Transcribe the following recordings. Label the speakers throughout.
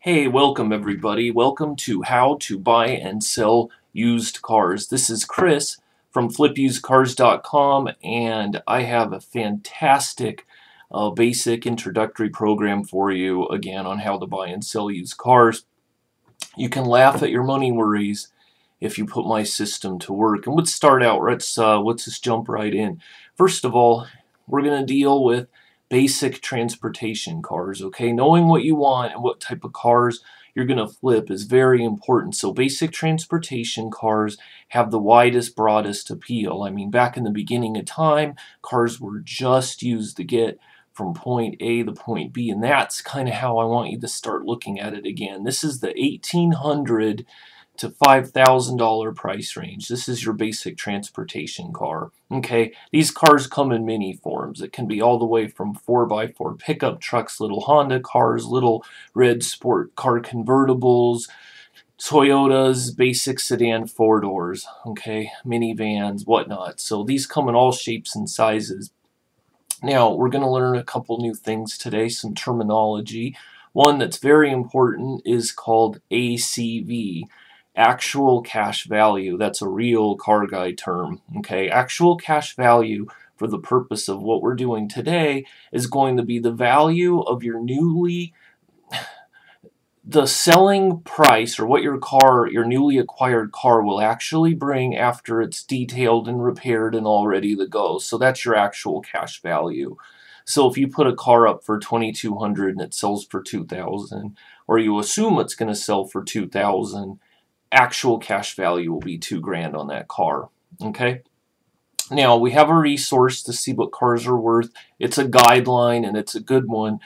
Speaker 1: Hey, welcome everybody. Welcome to How to Buy and Sell Used Cars. This is Chris from flipusedcars.com, and I have a fantastic basic introductory program for you again on how to buy and sell used cars. You can laugh at your money worries if you put my system to work. And let's start out. Let's just jump right in. First of all, we're going to deal with basic transportation cars, okay? Knowing what you want and what type of cars you're going to flip is very important. So basic transportation cars have the widest, broadest appeal. I mean, back in the beginning of time, cars were just used to get from point A to point B, and that's kind of how I want you to start looking at it again. This is the $1,800 to $5,000 price range. This is your basic transportation car. Okay, these cars come in many forms. It can be all the way from 4x4 pickup trucks, little Honda cars, little red sport car convertibles, Toyotas, basic sedan 4-doors, okay, minivans, whatnot. So these come in all shapes and sizes. Now, we're going to learn a couple new things today, some terminology. One that's very important is called ACV, actual cash value. That's a real car guy term. Okay, actual cash value for the purpose of what we're doing today is going to be the value of the selling price, or what your newly acquired car will actually bring after it's detailed and repaired and all ready to go. So that's your actual cash value. So if you put a car up for $2,200 and it sells for $2,000, or you assume it's going to sell for $2,000, actual cash value will be $2,000 on that car. Okay. Now we have a resource to see what cars are worth. It's a guideline and it's a good one.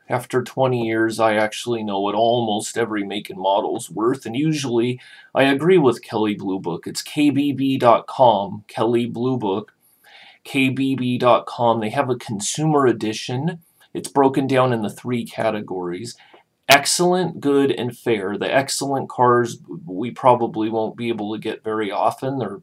Speaker 1: After 20 years, I actually know what almost every make and model is worth, and usually I agree with Kelley Blue Book. It's kbb.com, Kelley Blue Book, kbb.com. They have a consumer edition. It's broken down into 3 categories: excellent, good, and fair. The excellent cars we probably won't be able to get very often. They're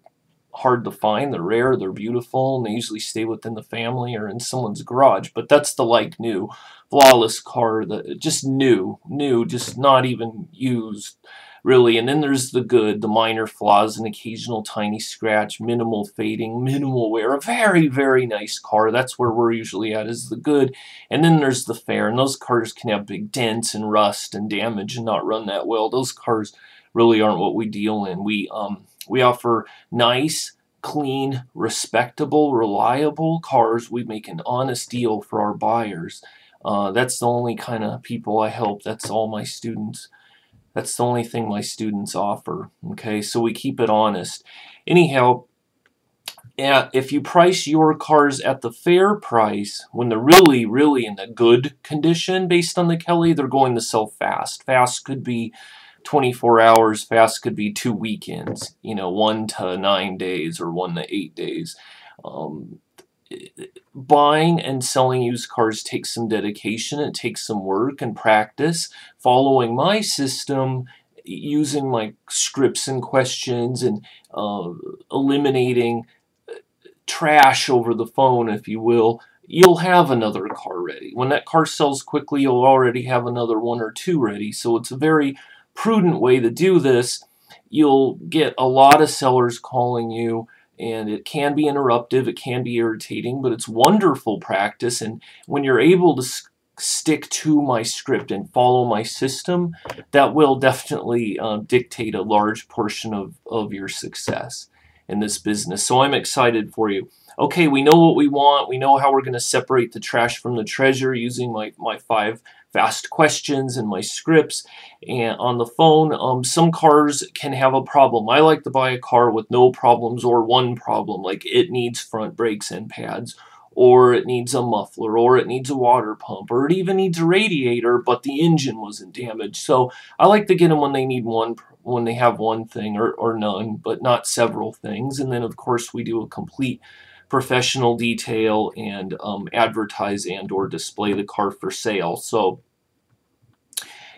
Speaker 1: hard to find, they're rare, they're beautiful, and they usually stay within the family or in someone's garage. But that's the like new, flawless car, that just new, just not even used really. And then there's the good, the minor flaws, an occasional tiny scratch, minimal fading, minimal wear, a very, very nice car. That's where we're usually at, is the good. And then there's the fair, and those cars can have big dents and rust and damage and not run that well. Those cars really aren't what we deal in. We offer nice, clean, respectable, reliable cars. We make an honest deal for our buyers. That's the only kind of people I help. That's all my students. That's the only thing my students offer. Okay, so we keep it honest. Anyhow, if you price your cars at the fair price, when they're really, really in the good condition based on the Kelley, they're going to sell fast. Fast could be 24 hours, fast could be 2 weekends, 1 to 9 days or 1 to 8 days. Buying and selling used cars takes some dedication. It takes some work and practice. Following my system, using my scripts and questions, and eliminating trash over the phone, if you will, you'll have another car ready. When that car sells quickly, you'll already have another 1 or 2 ready. So it's a very prudent way to do this. You'll get a lot of sellers calling you, and it can be interruptive, it can be irritating, but it's wonderful practice. And when you're able to stick to my script and follow my system, that will definitely dictate a large portion of your success in this business. So I'm excited for you. Okay, we know what we want. We know how we're going to separate the trash from the treasure using my 5 fast questions and my scripts. And on the phone, some cars can have a problem. I like to buy a car with no problems or one problem, like it needs front brakes and pads, or it needs a muffler, or it needs a water pump, or it even needs a radiator, but the engine wasn't damaged. So I like to get them when they need when they have one thing or none, but not several things. And then of course we do a complete professional detail and advertise and or display the car for sale. So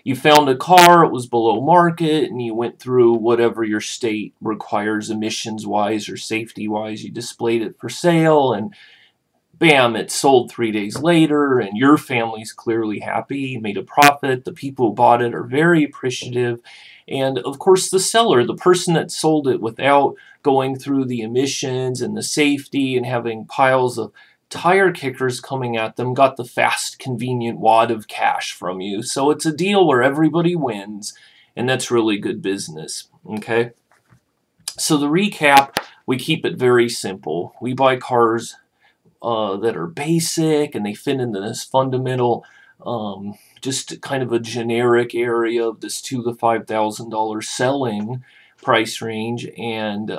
Speaker 1: you found a car, it was below market, and you went through whatever your state requires emissions wise or safety wise. You displayed it for sale, and bam, it's sold 3 days later, and your family's clearly happy, made a profit. The people who bought it are very appreciative. And of course, the seller, the person that sold it without going through the emissions and the safety and having piles of tire kickers coming at them, got the fast, convenient wad of cash from you. So it's a deal where everybody wins, and that's really good business. Okay? So the recap, we keep it very simple. We buy cars that are basic and they fit into this fundamental, just kind of a generic area of this $2,000 to $5,000 selling price range, and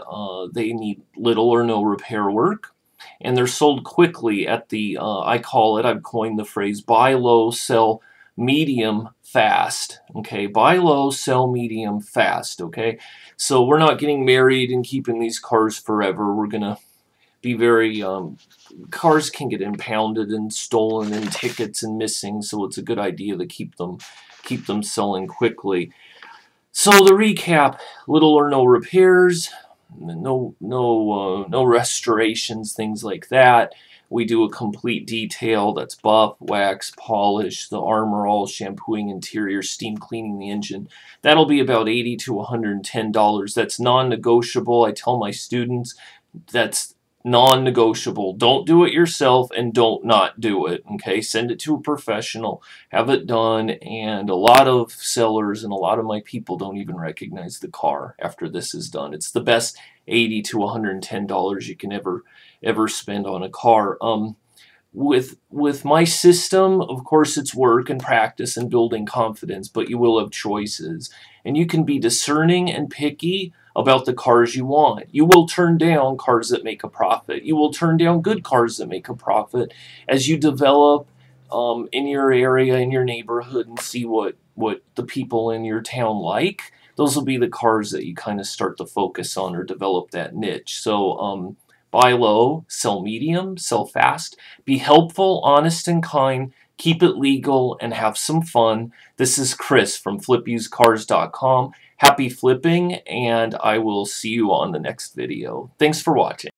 Speaker 1: they need little or no repair work. And they're sold quickly at the, I've coined the phrase, buy low, sell medium, fast. Okay, buy low, sell medium, fast. Okay, so we're not getting married and keeping these cars forever. We're going to be very, cars can get impounded and stolen and tickets and missing, so it's a good idea to keep them selling quickly. So the recap, little or no repairs, no restorations, things like that. We do a complete detail, that's buff, wax, polish, the armor all, shampooing interior, steam cleaning the engine. That'll be about $80 to $110. That's non-negotiable. I tell my students that's non-negotiable. Don't do it yourself, and don't not do it. Okay, send it to a professional, have it done. And a lot of sellers and a lot of my people don't even recognize the car after this is done. It's the best $80 to $110 you can ever spend on a car. With my system, of course, it's work and practice and building confidence, but you will have choices, and you can be discerning and picky about the cars you want. You will turn down cars that make a profit. You will turn down good cars that make a profit as you develop in your area, in your neighborhood, and see what the people in your town like. Those will be the cars that you kind of start to focus on or develop that niche. So buy low, sell medium, sell fast, be helpful, honest, and kind, keep it legal, and have some fun. This is Chris from flipusedcars.com. Happy flipping, and I will see you on the next video. Thanks for watching.